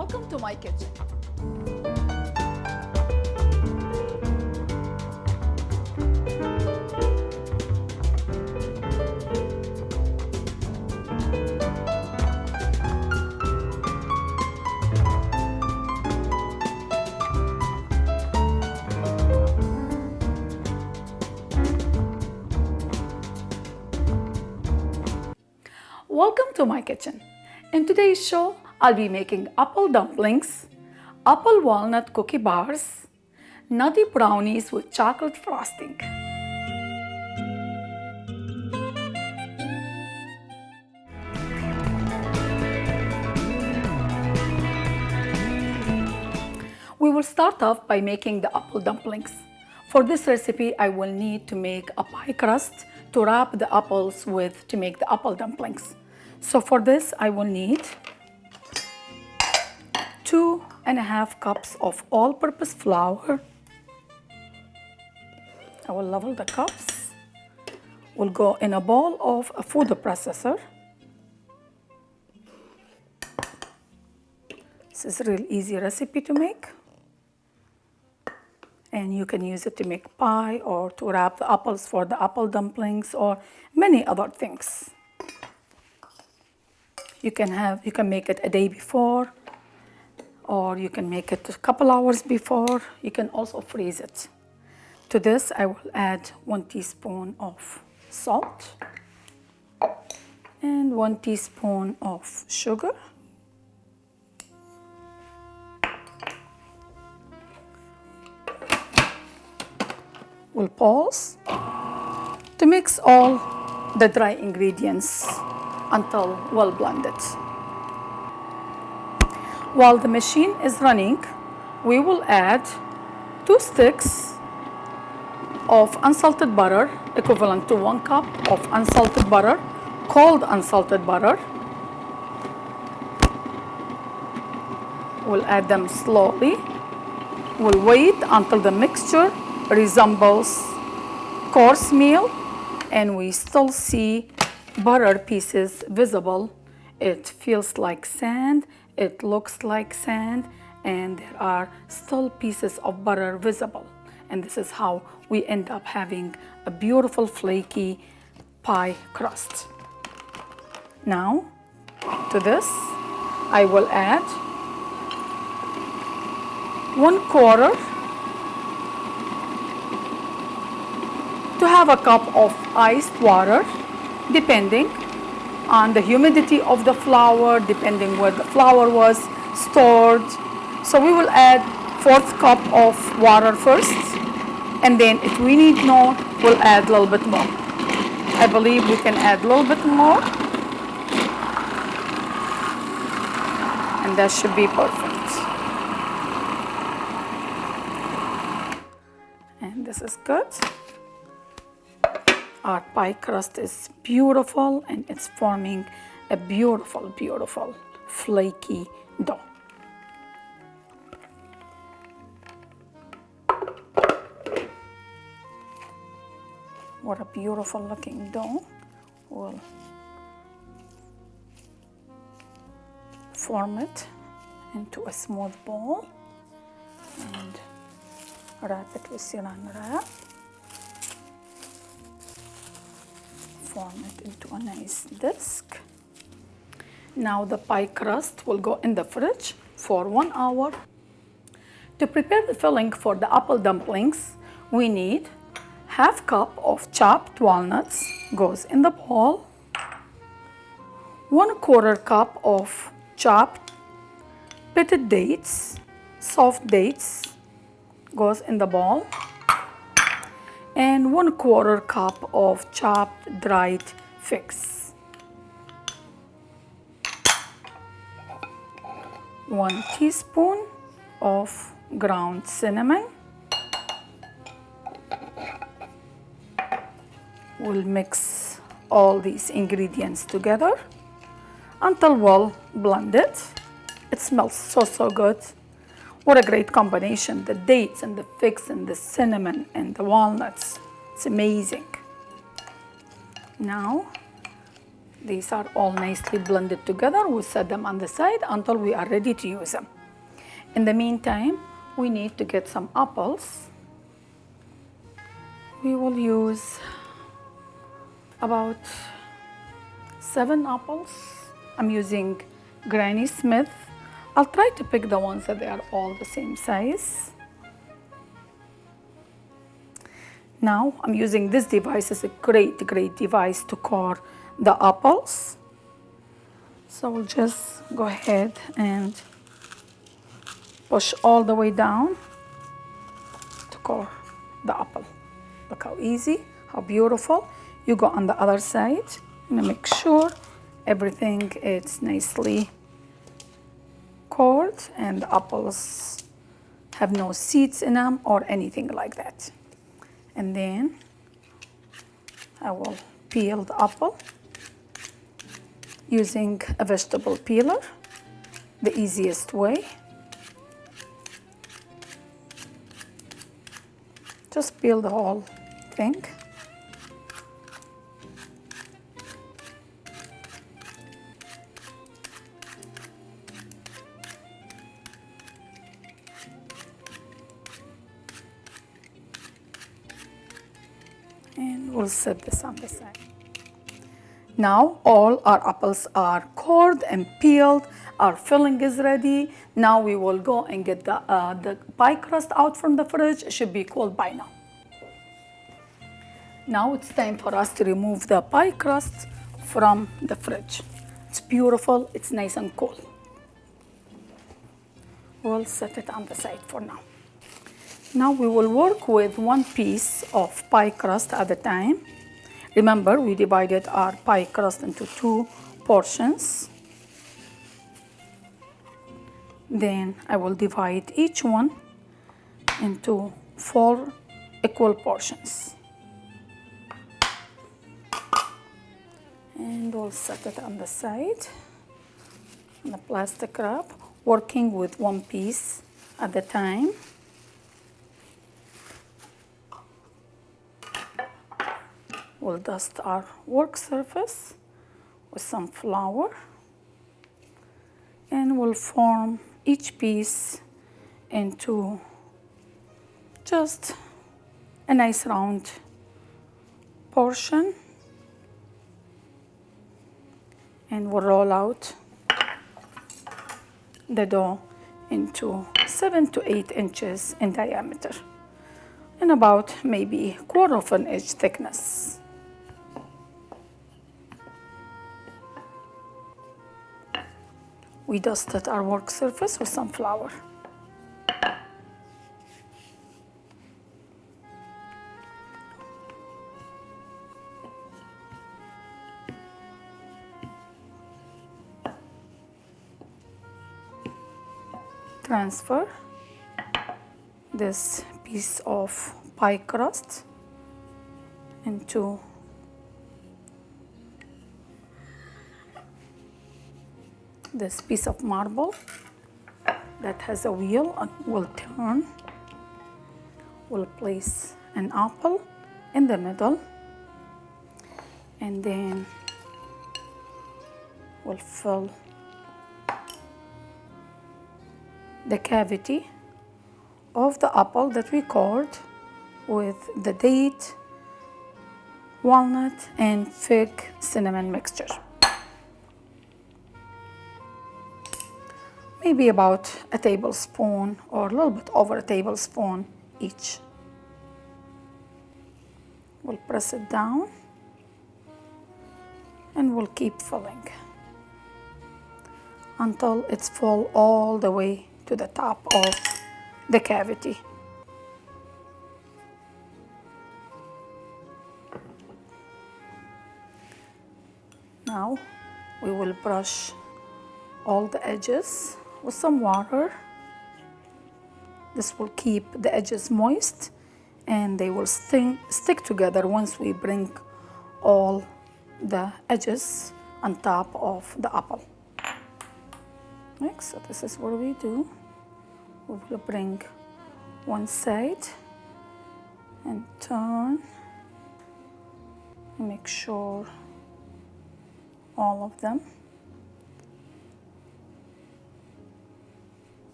Welcome to my kitchen. Welcome to my kitchen. In today's show, I'll be making apple dumplings, apple walnut cookie bars, nutty brownies with chocolate frosting. We will start off by making the apple dumplings. For this recipe, I will need to make a pie crust to wrap the apples with to make the apple dumplings. So for this, I will need 2.5 cups of all-purpose flour. I will level the cups. Will go in a bowl of a food processor. This is a real easy recipe to make. And you can use it to make pie or to wrap the apples for the apple dumplings or many other things. You can make it a day before, or you can make it a couple hours before. You can also freeze it. To this, I will add 1 teaspoon of salt and 1 teaspoon of sugar. We'll pause to mix all the dry ingredients until well blended. While the machine is running, we will add 2 sticks of unsalted butter, equivalent to 1 cup of unsalted butter, cold unsalted butter. We'll add them slowly. We'll wait until the mixture resembles coarse meal and we still see butter pieces visible. It feels like sand, it looks like sand, and there are still pieces of butter visible. And this is how we end up having a beautiful flaky pie crust. Now, to this, I will add 1/4 to have a cup of iced water, depending on the humidity of the flour, depending where the flour was stored. So we will add 1/4 cup of water first, and then if we need more, we'll add a little bit more. I believe we can add a little bit more, and that should be perfect. And this is good. Our pie crust is beautiful and it's forming a beautiful, beautiful flaky dough. What a beautiful looking dough. We'll form it into a smooth ball and wrap it with saran wrap. Form it into a nice disc. Now the pie crust will go in the fridge for 1 hour. To prepare the filling for the apple dumplings, we need 1/2 cup of chopped walnuts, goes in the bowl. 1/4 cup of chopped pitted dates, soft dates, goes in the bowl. And 1/4 cup of chopped dried figs. 1 teaspoon of ground cinnamon. We'll mix all these ingredients together until well blended. It smells so good. What a great combination, the dates and the figs and the cinnamon and the walnuts. It's amazing. Now These are all nicely blended together. We'll set them on the side until we are ready to use them. In the meantime, we need to get some apples. We will use about 7 apples. I'm using Granny Smith. I'll try to pick the ones that they are all the same size. Now I'm using this device. It's a great device to core the apples. So we'll just go ahead and push all the way down to core the apple. Look how easy, how beautiful. You go on the other side and make sure everything is nicely cored and the apples have no seeds in them or anything like that. And then I will peel the apple using a vegetable peeler, the easiest way. Just peel the whole thing. And we'll set this on the side. Now all our apples are cored and peeled. Our filling is ready. Now we will go and get the pie crust out from the fridge. It should be cold by now. Now it's time for us to remove the pie crust from the fridge. It's beautiful. It's nice and cool. We'll set it on the side for now. Now we will work with 1 piece of pie crust at a time. Remember, we divided our pie crust into 2 portions. Then I will divide each one into 4 equal portions. And we'll set it on the side on the plastic wrap, working with 1 piece at a time. We'll dust our work surface with some flour and we'll form each piece into just a nice round portion, and we'll roll out the dough into 7 to 8 inches in diameter and about maybe 1/4 of an inch thickness. We dusted our work surface with some flour. Transfer this piece of pie crust into this piece of marble that has a wheel and will turn. We'll place an apple in the middle and then we'll fill the cavity of the apple that we cored with the date, walnut, and fig cinnamon mixture. Maybe about a tablespoon or a little bit over a tablespoon each. We'll press it down and we'll keep filling until it's full all the way to the top of the cavity. Now we will brush all the edges with some water. This will keep the edges moist and they will stick together once we bring all the edges on top of the apple. Next, so this is what we do. We will bring one side and turn and make sure all of them.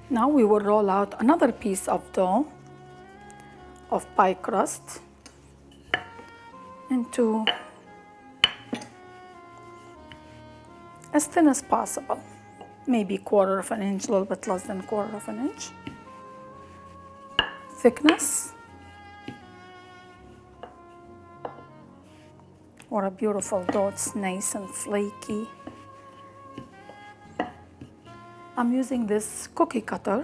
Now we will roll out another piece of dough of pie crust into as thin as possible, maybe 1/4 of an inch, a little bit less than 1/4 of an inch thickness. What a beautiful dough, it's nice and flaky. I'm using this cookie cutter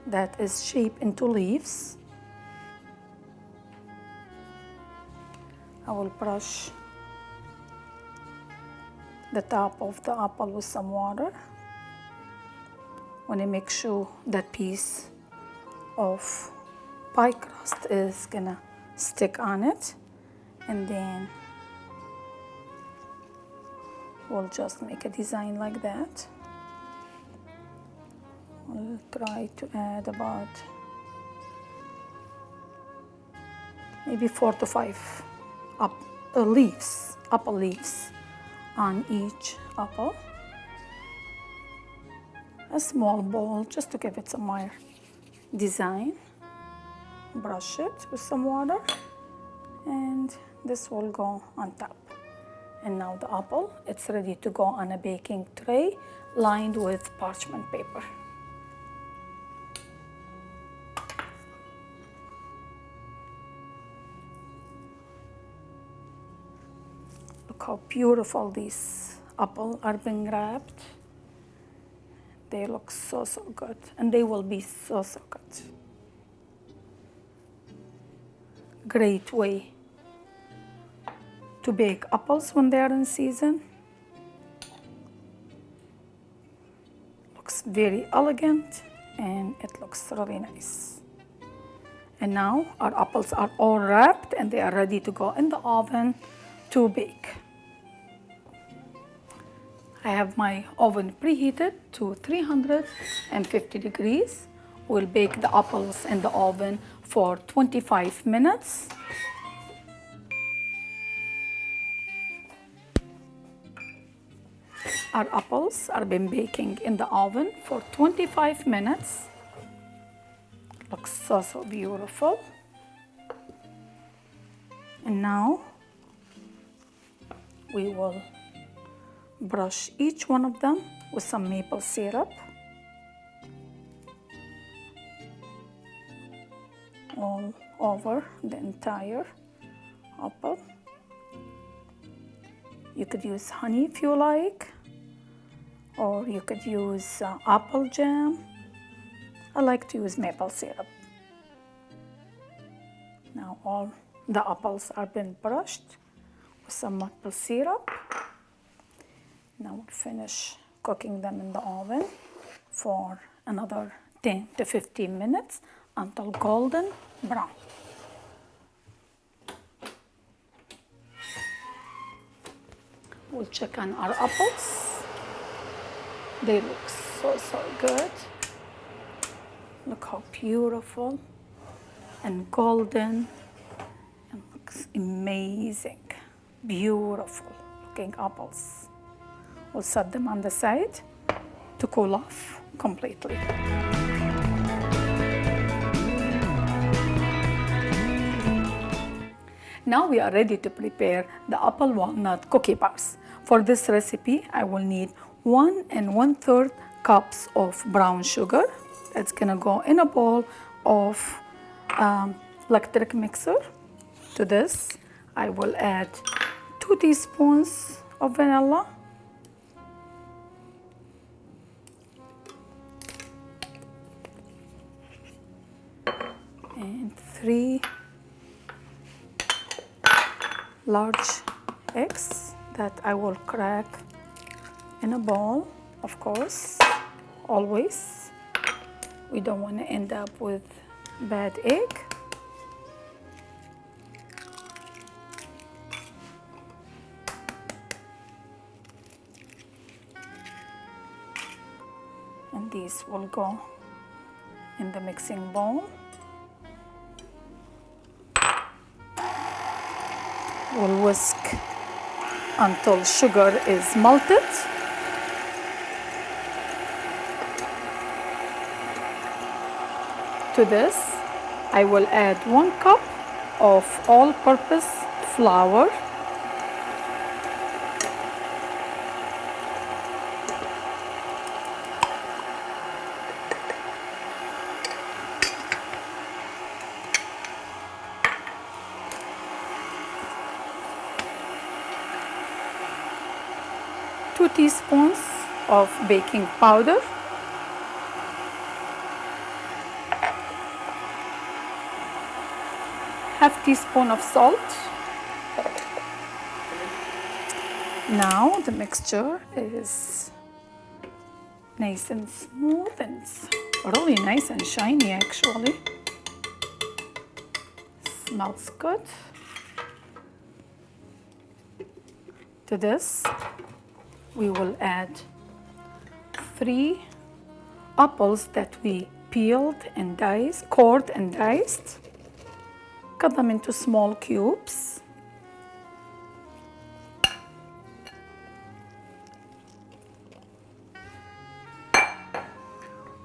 that is shaped into leaves. I will brush the top of the apple with some water. Want to make sure that piece of pie crust is gonna stick on it, and then we'll just make a design like that. I'll try to add about maybe 4 to 5 apple leaves on each apple. A small bowl just to give it some more design. Brush it with some water, and this will go on top. And now the apple, it's ready to go on a baking tray lined with parchment paper. Look how beautiful these apples are being wrapped. They look so good, and they will be so good. Great way to bake apples when they are in season. Looks very elegant, and it looks really nice. And now our apples are all wrapped, and they are ready to go in the oven to bake. I have my oven preheated to 350 degrees. We'll bake the apples in the oven for 25 minutes. Our apples are been baking in the oven for 25 minutes. Looks so beautiful. And now we will brush each one of them with some maple syrup all over the entire apple. You could use honey if you like, or you could use apple jam. I like to use maple syrup. Now all the apples are been brushed with some maple syrup. Now we'll finish cooking them in the oven for another 10 to 15 minutes until golden brown. We'll check on our apples. They look so good. Look how beautiful and golden, and looks amazing. Beautiful looking apples. We'll set them on the side to cool off completely. Now we are ready to prepare the apple walnut cookie bars. For this recipe, I will need 1 1/3 cups of brown sugar. It's gonna go in a bowl of electric mixer. To this, I will add 2 teaspoons of vanilla, and 3 large eggs that I will crack in a bowl, of course, always. We don't want to end up with bad egg. And these will go in the mixing bowl. We'll whisk until sugar is melted. To this, I will add 1 cup of all-purpose flour, two teaspoons of baking powder, half teaspoon of salt. Now the mixture is nice and smooth and really nice and shiny actually. Smells good. To this, we will add 3 apples that we peeled and diced, cored and diced. Cut them into small cubes.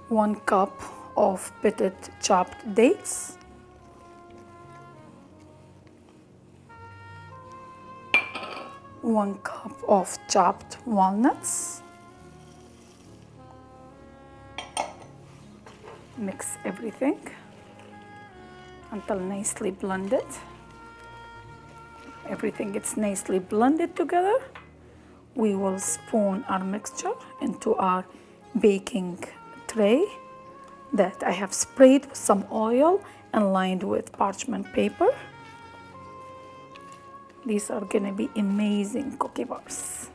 One cup of pitted chopped dates. 1 cup of chopped walnuts. Mix everything until nicely blended. Everything gets nicely blended together. We will spoon our mixture into our baking tray that I have sprayed with some oil and lined with parchment paper. These are gonna be amazing cookie bars.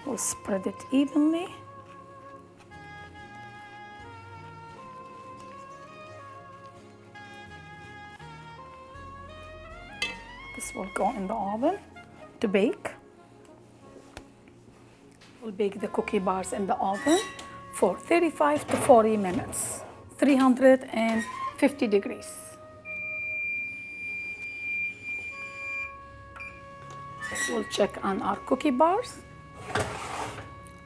We'll spread it evenly. This will go in the oven to bake. We'll bake the cookie bars in the oven for 35 to 40 minutes, 350 degrees. We'll check on our cookie bars.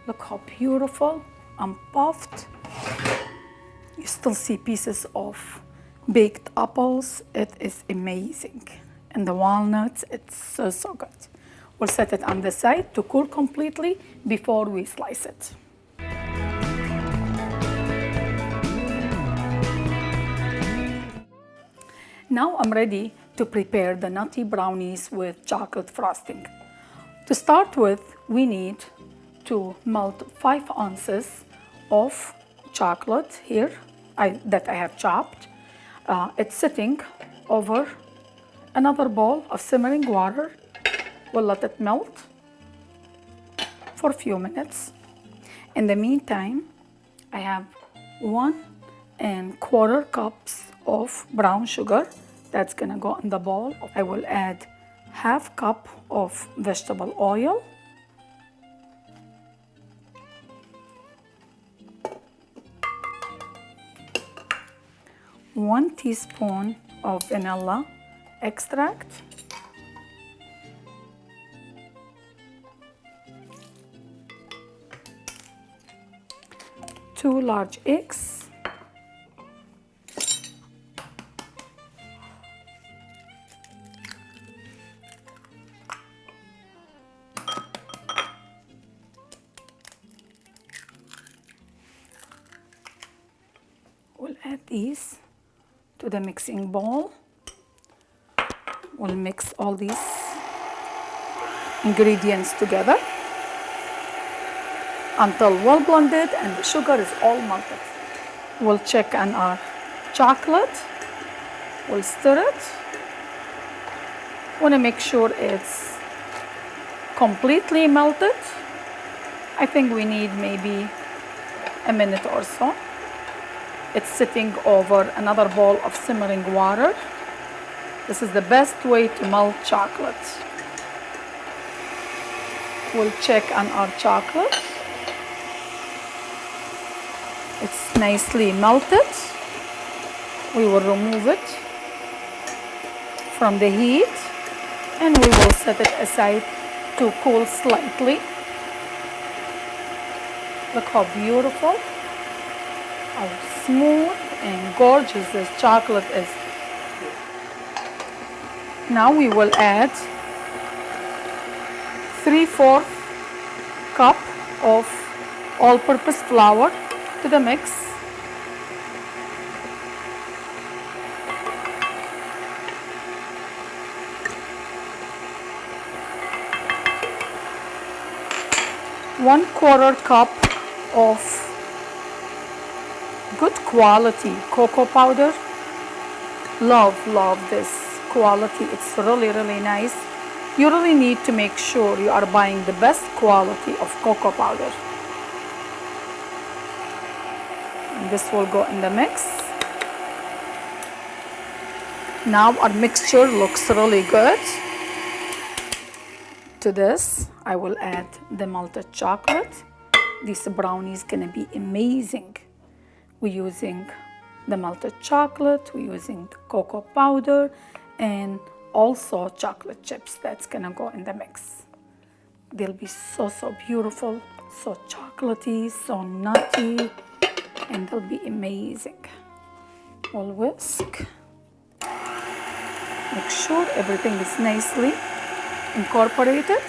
Look how beautiful and puffed. You still see pieces of baked apples. It is amazing. And the walnuts, it's so good. We'll set it on the side to cool completely before we slice it. Now I'm ready to prepare the nutty brownies with chocolate frosting. To start with, we need to melt 5 ounces of chocolate here that I have chopped. It's sitting over another bowl of simmering water. We'll let it melt for a few minutes. In the meantime, I have 1¼ cups of brown sugar that's gonna go in the bowl. I will add ½ cup of vegetable oil, 1 teaspoon of vanilla extract, 2 large eggs, we'll add these to the mixing bowl. We'll mix all these ingredients together until well blended and the sugar is all melted. We'll check on our chocolate. We'll stir it. Want to make sure it's completely melted. I think we need maybe a minute or so. It's sitting over another bowl of simmering water. This is the best way to melt chocolate. We'll check on our chocolate. It's nicely melted. We will remove it from the heat, and we will set it aside to cool slightly. Look how beautiful, how smooth and gorgeous this chocolate is. Now we will add 3/4 cup of all-purpose flour to the mix. One-quarter cup of good quality cocoa powder. Love this quality. It's really nice. You really need to make sure you are buying the best quality of cocoa powder. And this will go in the mix. Now our mixture looks really good. To this, I will add the melted chocolate. This brownie is gonna be amazing. We're using the melted chocolate, we're using the cocoa powder, and also chocolate chips that's gonna go in the mix. They'll be so beautiful, so chocolatey, so nutty, and they'll be amazing. We'll whisk. Make sure everything is nicely incorporated.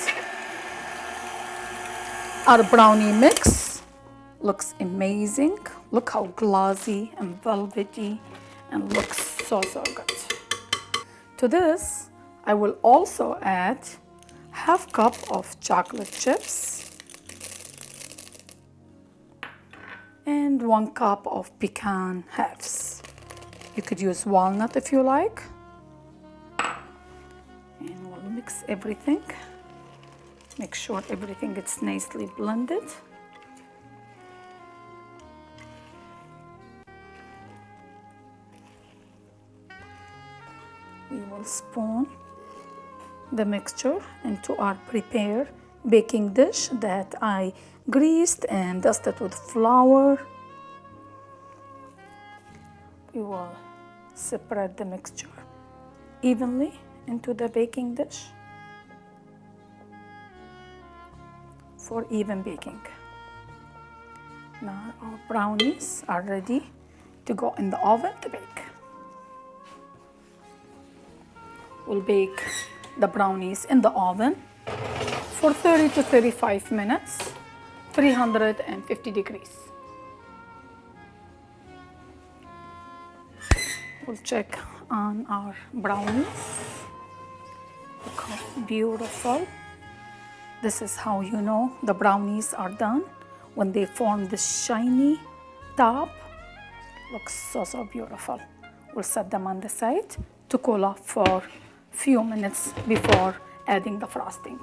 Our brownie mix looks amazing. Look how glossy and velvety and looks so good. To this, I will also add half cup of chocolate chips and 1 cup of pecan halves. You could use walnut if you like. And we'll mix everything. Make sure everything gets nicely blended. We will spoon the mixture into our prepared baking dish that I greased and dusted with flour. We will spread the mixture evenly into the baking dish for even baking. Now our brownies are ready to go in the oven to bake. We'll bake the brownies in the oven for 30 to 35 minutes, 350 degrees. We'll check on our brownies. Look how beautiful. This is how you know the brownies are done, when they form this shiny top. Looks so beautiful. We'll set them on the side to cool off for few minutes before adding the frosting.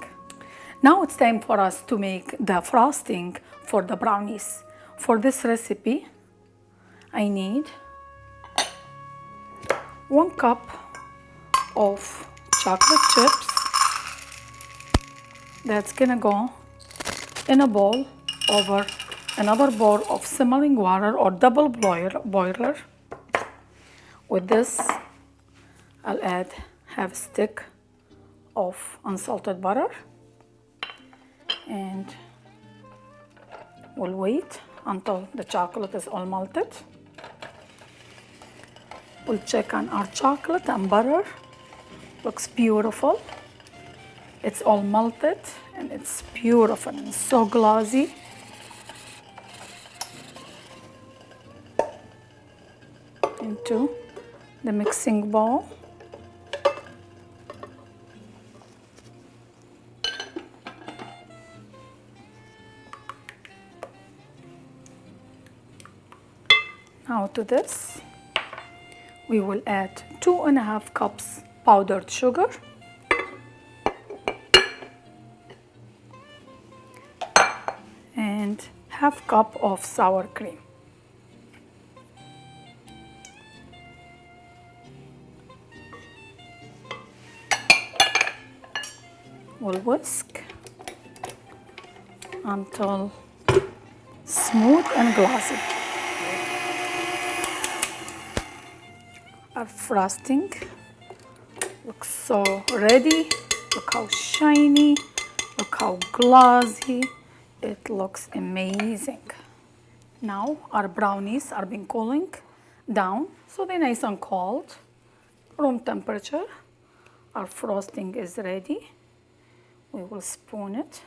Now it's time for us to make the frosting for the brownies. For this recipe, I need 1 cup of chocolate chips. That's gonna go in a bowl over another bowl of simmering water or double boiler. With this, I'll add half a stick of unsalted butter, and we'll wait until the chocolate is all melted. We'll check on our chocolate and butter. Looks beautiful. It's all melted and it's beautiful and so glossy. Into the mixing bowl. Now to this, we will add 2.5 cups powdered sugar, and half cup of sour cream. We'll whisk until smooth and glossy. Our frosting Looks so ready. Look how shiny. Look how glossy. It looks amazing. Now our brownies are been cooling down, so they're nice and cold, room temperature. Our frosting is ready. We will spoon it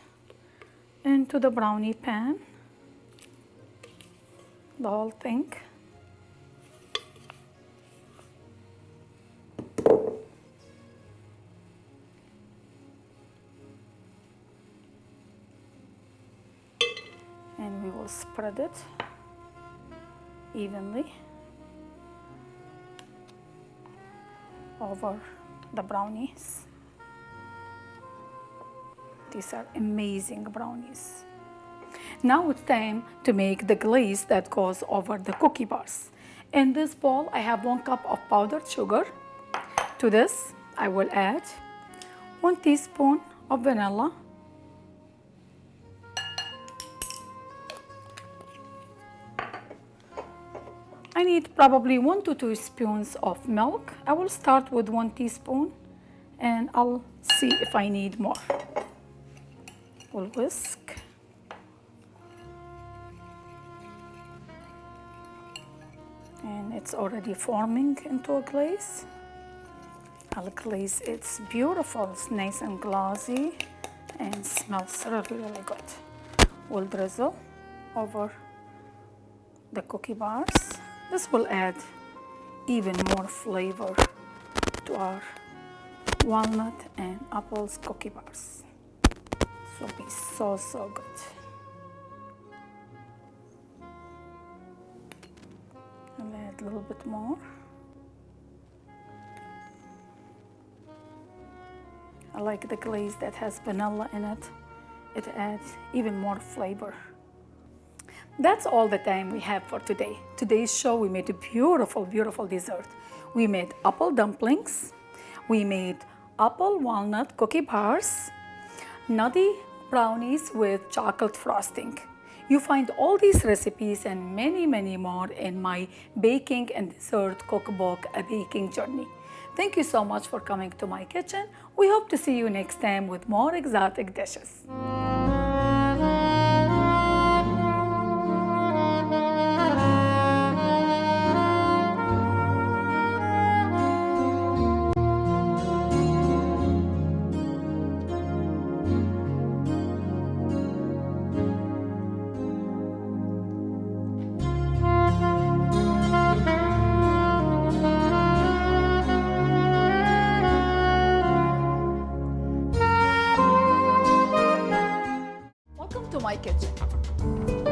into the brownie pan, the whole thing. And we will spread it evenly over the brownies. These are amazing brownies. Now it's time to make the glaze that goes over the cookie bars. In this bowl, I have 1 cup of powdered sugar. To this, I will add 1 teaspoon of vanilla, I need probably 1 to 2 spoons of milk. I will start with 1 teaspoon and I'll see if I need more. We'll whisk. And it's already forming into a glaze. I'll glaze it. It's beautiful. It's nice and glossy and smells really, really good. We'll drizzle over the cookie bars. This will add even more flavor to our walnut and apples cookie bars. This will be so, so good. I'll add a little bit more. I like the glaze that has vanilla in it. It adds even more flavor. That's all the time we have for today. Today's show, we made a beautiful, beautiful dessert. We made apple dumplings. We made apple walnut cookie bars, nutty brownies with chocolate frosting. You find all these recipes and many, many more in my baking and dessert cookbook, A Baking Journey. Thank you so much for coming to my kitchen. We hope to see you next time with more exotic dishes. Welcome to my kitchen.